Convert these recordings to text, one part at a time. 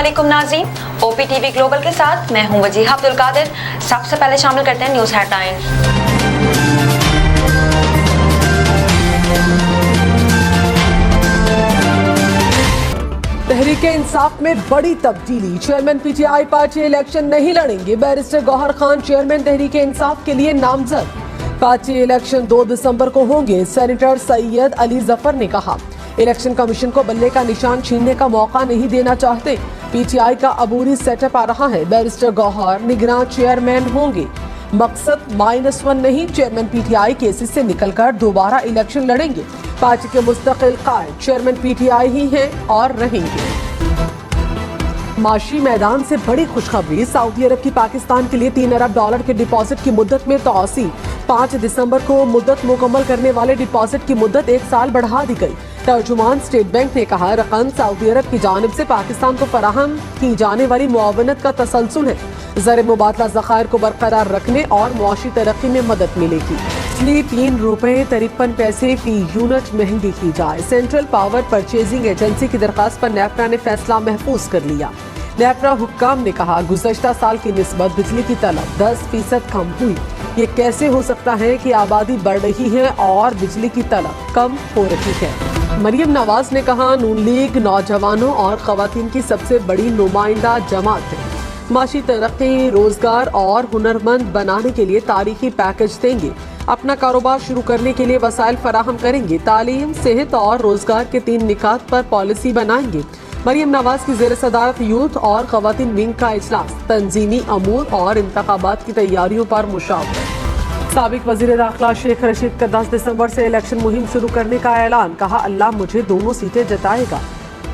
अस्सलामुअलैकुम नाज़रीन, OPTV global के साथ मैं हूं वजीहा अब्दुल कादिर। सबसे पहले शामिल करते हैं न्यूज़ हेडलाइंस। तहरीक इंसाफ में बड़ी तब्दीली, चेयरमैन PTI पार्टी इलेक्शन नहीं लड़ेंगे। बैरिस्टर गौहर खान चेयरमैन तहरीक इंसाफ के लिए नामजद। पार्टी इलेक्शन 2 दिसंबर को होंगे, सेनेटर सैयद अली जफर ने कहा। इलेक्शन कमीशन को बल्ले का निशान छीनने का मौका नहीं देना चाहते। PTI का अबूरी सेटअप आ रहा है। बैरिस्टर गौहर निगरान चेयरमैन होंगे। मकसद -1 नहीं, चेयरमैन PTI केसेस से निकलकर दोबारा इलेक्शन लड़ेंगे। पार्टी के मुस्तकिल कायद चेयरमैन PTI ही हैं और रहेंगे। माशी मैदान से बड़ी खुशखबरी, सऊदी अरब की पाकिस्तान के लिए $3 अरब के डिपॉजिट की मुद्दत में तौसी। 5 दिसंबर को मुद्दत मुकम्मल करने वाले डिपॉजिट की मुद्दत 1 साल बढ़ा दी गई। तर्जुमान स्टेट बैंक ने कहा, रकम सऊदी अरब की जानिब से पाकिस्तान को फराहम की जाने वाली मुआवनत का तसलसल है। ज़र मुबादला ज़खायर को बरकरार रखने और मुआशी तरक्की में मदद मिलेगी। इसलिए ₹3.53 फी यूनिट महंगी की जाए। सेंट्रल पावर परचेजिंग एजेंसी की दरखास्त पर नेपरा ने फैसला महफूज कर लिया। नेपरा हुक्काम ने कहा, गुज़श्ता साल की निस्बत बिजली की तलब 10% कम हुई। ये कैसे हो सकता है कि आबादी बढ़ रही है और बिजली की तलब कम हो रही है। मरियम नवाज ने कहा, नून लीग नौजवानों और खवातीन की सबसे बड़ी नुमाइंदा जमात है। माशी तरक्की, रोजगार और हुनरमंद बनाने के लिए तारीखी पैकेज देंगे। अपना कारोबार शुरू करने के लिए वसाइल फराहम करेंगे। तालीम, सेहत और रोजगार के 3 निकात पर पॉलिसी बनाएंगे। मरियम नवाज की ज़ेर सदारत यूथ और खवातीन विंग का इजलास, तंजीमी अमूर और इंतखाबात की तैयारियों पर मुशावरत। साबिक वज़ीर दाखिला शेख रशीद का 10 दिसंबर से इलेक्शन मुहिम शुरू करने का ऐलान। कहा, अल्लाह मुझे दोनों सीटें जिताएगा।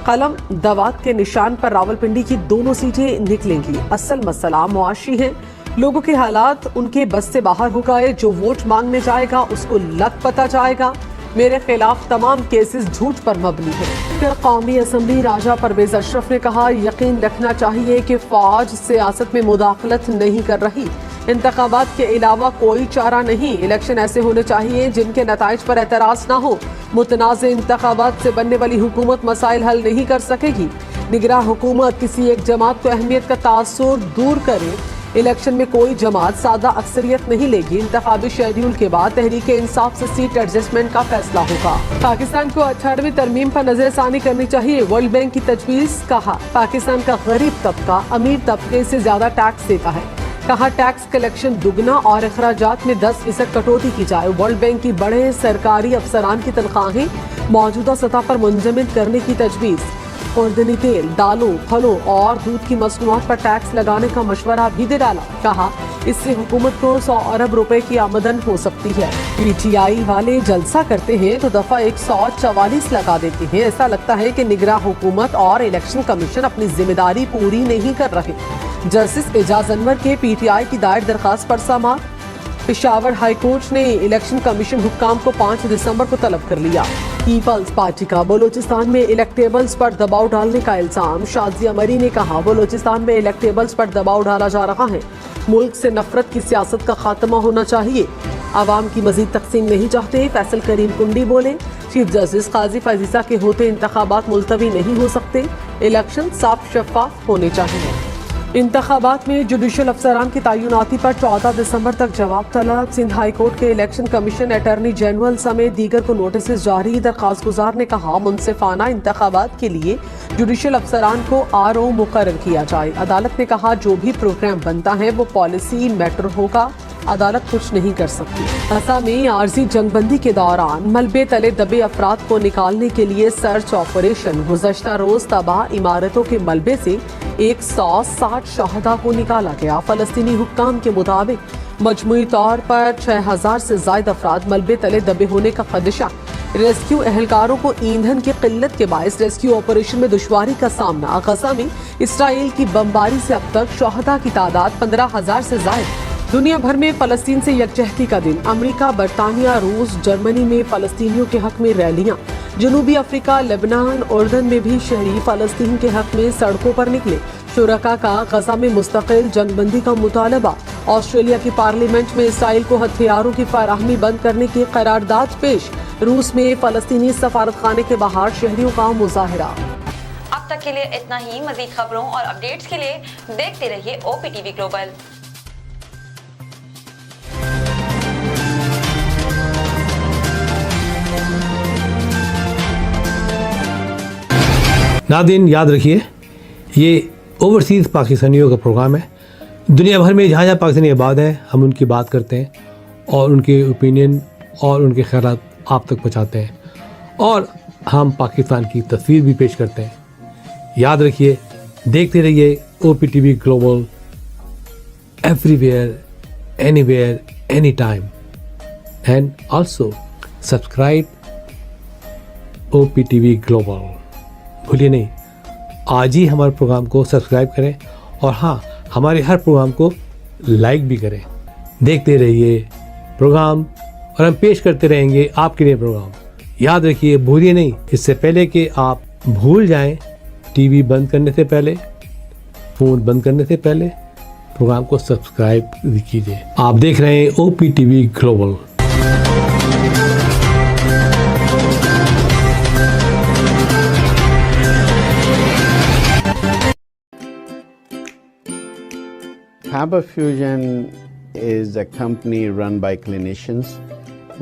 कलम दवात के निशान पर रावलपिंडी की दोनों सीटें निकलेंगी। असल मसला मुआशी है, लोगों के हालात उनके बस से बाहर हो गए। जो वोट मांगने जाएगा उसको लग पता जाएगा। मेरे खिलाफ तमाम केसेस झूठ पर मबनी है। फिर कौमी असम्बली राजा परवेज अशरफ ने कहा, यकीन रखना चाहिए कि फौज सियासत में मुदाखलत नहीं कर रही। इंतखाबात के अलावा कोई चारा नहीं। इलेक्शन ऐसे होने चाहिए जिनके नताइज पर एतराज ना हो। मुतनाज़ इंतखाबात से बनने वाली हुकूमत मसाइल हल नहीं कर सकेगी। निगरान हुकूमत किसी एक जमात को अहमियत का तासुर दूर करे। इलेक्शन में कोई जमात सादा अक्सरियत नहीं लेगी। इंतखाबी शेड्यूल के बाद तहरीक इंसाफ से सीट एडजस्टमेंट का फैसला होगा। पाकिस्तान को 18वीं तरमीम पर नजरसानी करनी चाहिए, वर्ल्ड बैंक की तजवीज़। कहा, पाकिस्तान का गरीब तबका अमीर तबके से ज्यादा टैक्स देता है। कहा, टैक्स कलेक्शन दुगना और अखराजात में 10% कटौती की जाए। वर्ल्ड बैंक की बड़े सरकारी अफसरान की तनख्वाहें मौजूदा सतह पर मुंजमद करने की तजवीज़। खुर्दनी तेल, दालों, फलों और दूध की मसनूआत पर टैक्स लगाने का मशवरा भी दे डाला। कहा, इससे हुकूमत को 100 अरब रुपए की आमदन हो सकती है। PTI वाले जलसा करते हैं तो दफा 144 लगा देते हैं। ऐसा लगता है कि निगरान हुकूमत और इलेक्शन कमीशन अपनी जिम्मेदारी पूरी नहीं कर रहे। जस्टिस एजाज अनवर के PTI की दायर दरखास्त पर समाअत। पेशावर हाई कोर्ट ने इलेक्शन कमीशन हुक्काम को 5 दिसंबर को तलब कर लिया। पीपल्स पार्टी का बलूचिस्तान में इलेक्टेबल्स पर दबाव डालने का इल्जाम। शाजिया मरी ने कहा, बलूचिस्तान में इलेक्टेबल्स पर दबाव डाला जा रहा है। मुल्क से नफरत की सियासत का खात्मा होना चाहिए। आवाम की मजीद तकसीम नहीं चाहते। फैसल करीम कुंडी बोले, चीफ जस्टिस काजी फजीसा के होते इंतखाबात मुलतवी नहीं हो सकते। इलेक्शन साफ शफाफ होने चाहिए। इंतखाबात में जुडिशल अफसरान की तैनाती पर 14 दिसंबर तक जवाब तलब। सिंध हाई कोर्ट के इलेक्शन कमीशन, अटॉर्नी जनरल समेत दीगर को नोटिस जारी। दरखास्त गुजार ने कहा, मुनसिफाना इंतखाबात के लिए जुडिशल अफसरान को RO मुकर्रर किया जाए। अदालत ने कहा, जो भी प्रोग्राम बनता है वो पॉलिसी मैटर होगा, अदालत कुछ नहीं कर सकती। असम में आर्जी जंगबंदी के दौरान मलबे तले दबे अफराद को निकालने के लिए सर्च ऑपरेशन। गुज़श्ता रोज तबाह इमारतों के मलबे से 160 शहदा को निकाला गया। फलस्तीनी हुक्काम के मुताबिक मजमूई तौर पर 6000 से ज्यादा अफराद मलबे तले दबे होने का खदशा। रेस्क्यू एहलकारों को ईंधन की किल्लत के बायस रेस्क्यू ऑपरेशन में दुश्वारी का सामना। गजा में इसराइल की बमबारी से अब तक शहदा की तादाद 15,000 से ज्यादा। दुनिया भर में फलस्तीन से यकजहती का दिन। अमेरिका, बरतानिया, रूस, जर्मनी में फलस्तीनियों के हक में रैलियां। जनूबी अफ्रीका, लेबनान, उर्दन में भी शहरी फलस्तीन के हक में सड़कों पर निकले। शुरका का गजा में मुस्तकिल जंगबंदी का मुतालबा। ऑस्ट्रेलिया की पार्लियामेंट में इसराइल को हथियारों की फराहमी बंद करने की करारदाद पेश। रूस में फलस्तीनी सफारतखाने के बाहर शहरियों का मुजाहरा। अब تک کے لیے اتنا ہی. مزید خبروں اور اپڈیٹس کے لیے دیکھتے رہیے OPTV گلوبل. ناظرین یاد رکھیے یہ اوورسیز پاکستانیوں کا پروگرام ہے. دنیا بھر میں جہاں جہاں پاکستانی آباد ہیں ہم ان کی بات کرتے ہیں اور ان کے اوپینین اور ان کے خیالات آپ تک پہنچاتے ہیں اور ہم پاکستان کی تصویر بھی پیش کرتے ہیں. یاد رکھیے دیکھتے رہیے OPTV global everywhere anywhere anytime and also subscribe OPTV global. بھولیے نہیں آج ہی ہمارے پروگرام کو سبسکرائب کریں اور ہاں ہمارے ہر پروگرام کو لائک بھی کریں. دیکھتے رہیے پروگرام اور ہم پیش کرتے رہیں گے آپ کے لیے پروگرام. یاد رکھیے بھولیے نہیں اس سے پہلے کہ آپ بھول جائیں ٹی وی بند کرنے سے پہلے فون بند کرنے سے پہلے پروگرام کو سبسکرائب کیجیے. آپ دیکھ رہے ہیں OPTV global. Faber Fusion is a company run by clinicians.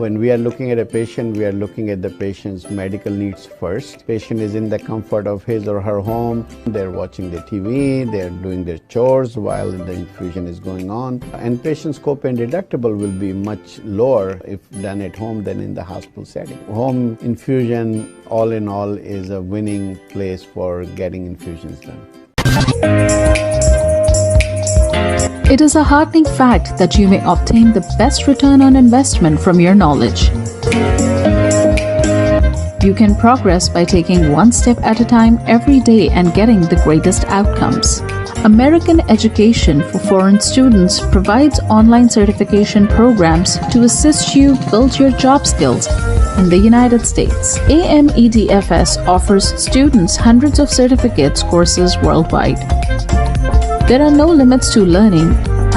When we are looking at a patient, we are looking at the patient's medical needs first. Patient is in the comfort of his or her home. They're watching the TV, they're doing their chores while the infusion is going on. And patient's copay and deductible will be much lower if done at home than in the hospital setting. Home infusion, all in all, is a winning place for getting infusions done. It is a heartening fact that you may obtain the best return on investment from your knowledge. You can progress by taking one step at a time every day and getting the greatest outcomes. American Education for Foreign Students provides online certification programs to assist you build your job skills in the United States. AMEDFS offers students hundreds of certificates courses worldwide. There are no limits to learning,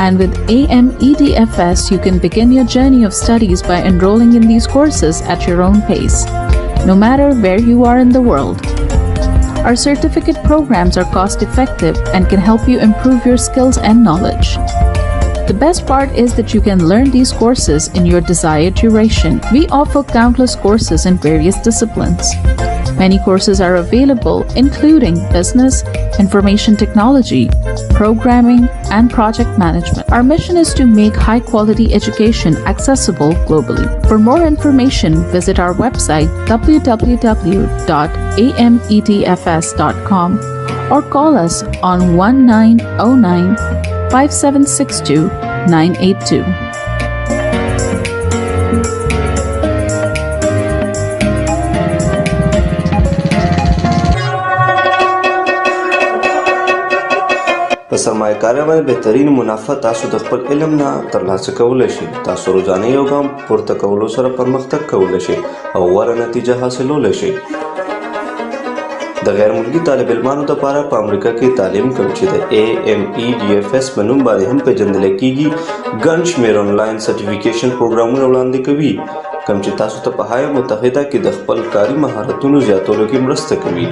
and with AMEDFS, you can begin your journey of studies by enrolling in these courses at your own pace, no matter where you are in the world. Our certificate programs are cost-effective and can help you improve your skills and knowledge. The best part is that you can learn these courses in your desired duration. We offer countless courses in various disciplines. Many courses are available, including business, information technology, programming, and project management. Our mission is to make high-quality education accessible globally. For more information, visit our website www.amedfs.com or call us on 1909-5762-982. په سرمایه‌کارۍ باندې بهترین منافع تاسو د خپل علم نه ترلاسه کولی شئ. تاسو روزانه you ګام پورته کولو سره پرمختګ کولی شئ او غوره نتیجه حاصلولی شئ. د غیر ملکي طالب علمانو لپاره په امریکا کې تعلیم کوم چې د AMEDFS په نوم باندې هم پیژندل کیږي ګڼ شمېر آنلاین سرټیفیکیشن پروګرامونه وړاندې کوي کوم چې تاسو ته په هایه متحده کې د خپل کاري مهارتونو زیاتولو کې مرسته کوي.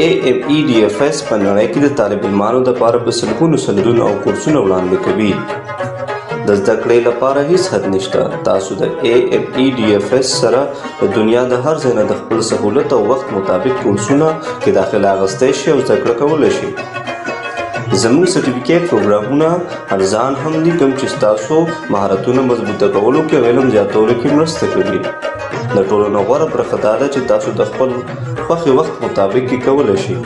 AMEDFS په نړۍ کې د طالب علمانو لپاره په سلګونو سندونه او کورسونه وړاندې کوي. د زده کړې لپاره هیڅ حد نشته. تاسو د AMEDFS سره د دنیا د هر ځای نه د خپل سهولت او وخت مطابق کورسونه کې داخله اخیستی شئ او زده کړه کولی شئ. زموږ سرټیفیکیټ پروګرامونه ارزان هم دي کوم چې ستاسو مهارتونه مضبوطه کولو کې او علم زیاتولو کې مرسته کوي. د ټولو نه غوره برخه دا ده چې تاسو د خپل خوښې وخت مطابق کې کولی شئ.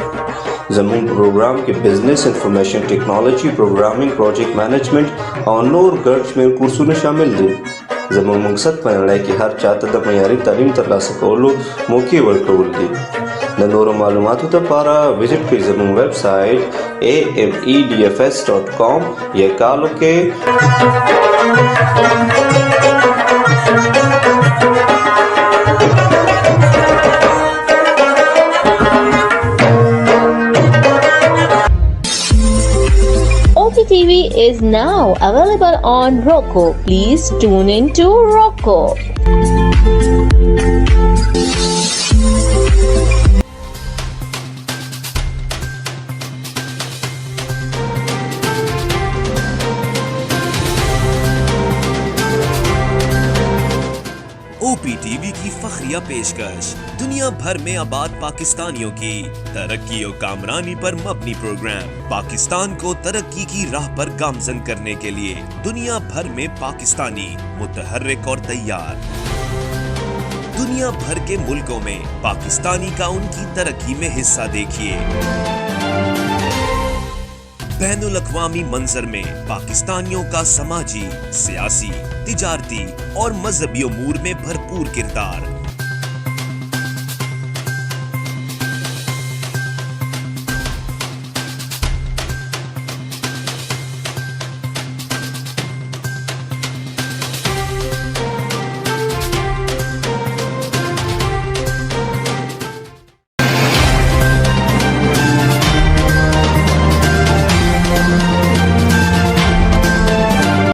زموږ پروګرام کې بزنس، انفارمیشن ټیکنالوژي، پروګرامینګ، پروجیکټ مینجمنټ او نور ګڼ شمېر کورسونه شامل دي. زموږ مقصد په نړۍ کې هر چاته د معیاري تعلیم ترلاسه کولو موقع ورکول دي. د نورو معلوماتو لپاره وزټ کړئ زموږ ویب سایټ amedfs.com یا کال وکړئ OPTV is now available on Roku. Please tune in to Roku. OPTV کی فخریہ پیشکش دنیا بھر میں آباد پاکستانیوں کی ترقی و کامرانی پر مبنی پروگرام پاکستان کو ترقی کی راہ پر گامزن کرنے کے لیے دنیا بھر میں پاکستانی متحرک اور تیار دنیا بھر کے ملکوں میں پاکستانی کا ان کی ترقی میں حصہ دیکھیے بین الاقوامی منظر میں پاکستانیوں کا سماجی، سیاسی، تجارتی اور مذہبی امور میں بھرپور کردار